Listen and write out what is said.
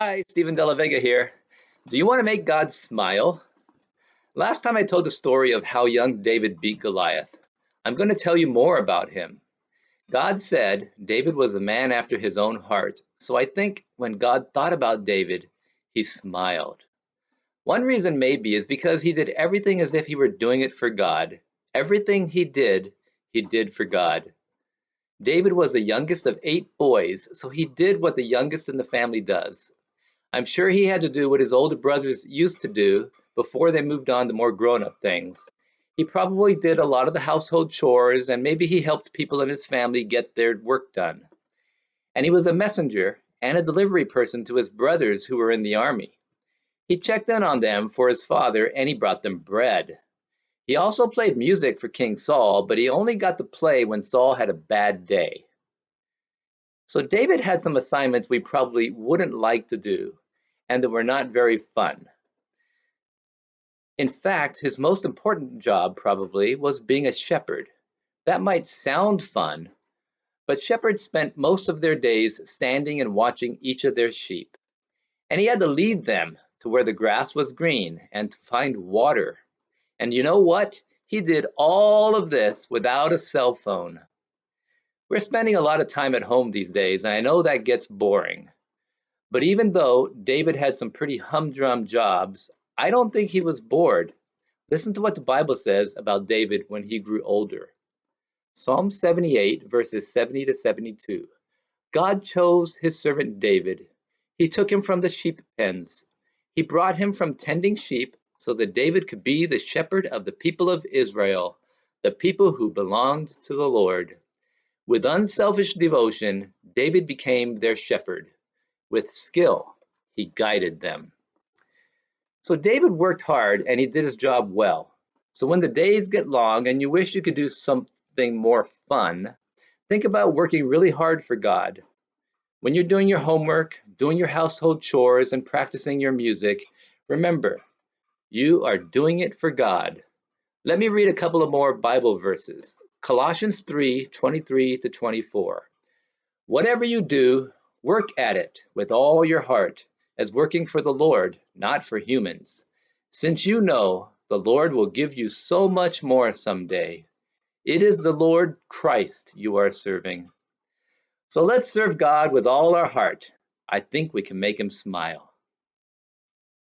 Hi, Stephen De La Vega here. Do you want to make God smile? Last time I told the story of how young David beat Goliath. I'm going to tell you more about him. God said David was a man after his own heart, so I think when God thought about David, he smiled. One reason maybe is because he did everything as if he were doing it for God. Everything he did for God. David was the youngest of 8 boys, so he did what the youngest in the family does. I'm sure he had to do what his older brothers used to do before they moved on to more grown-up things. He probably did a lot of the household chores, and maybe he helped people in his family get their work done. And he was a messenger and a delivery person to his brothers who were in the army. He checked in on them for his father, and he brought them bread. He also played music for King Saul, but he only got to play when Saul had a bad day. So David had some assignments we probably wouldn't like to do, and that were not very fun. In fact, his most important job probably was being a shepherd. That might sound fun, but shepherds spent most of their days standing and watching each of their sheep. And he had to lead them to where the grass was green and to find water. And you know what? He did all of this without a cell phone. We're spending a lot of time at home these days, and I know that gets boring. But even though David had some pretty humdrum jobs, I don't think he was bored. Listen to what the Bible says about David when he grew older. Psalm 78, verses 70 to 72. God chose his servant David. He took him from the sheep pens. He brought him from tending sheep so that David could be the shepherd of the people of Israel, the people who belonged to the Lord. With unselfish devotion, David became their shepherd. With skill, he guided them. So David worked hard and he did his job well. So when the days get long and you wish you could do something more fun, think about working really hard for God. When you're doing your homework, doing your household chores, and practicing your music, remember, you are doing it for God. Let me read a couple of more Bible verses. Colossians 3:23 to 24. Whatever you do, work at it with all your heart, as working for the Lord, not for humans, since you know the Lord will give you so much more someday. It is the Lord Christ you are serving. So let's serve God with all our heart. I think we can make him smile.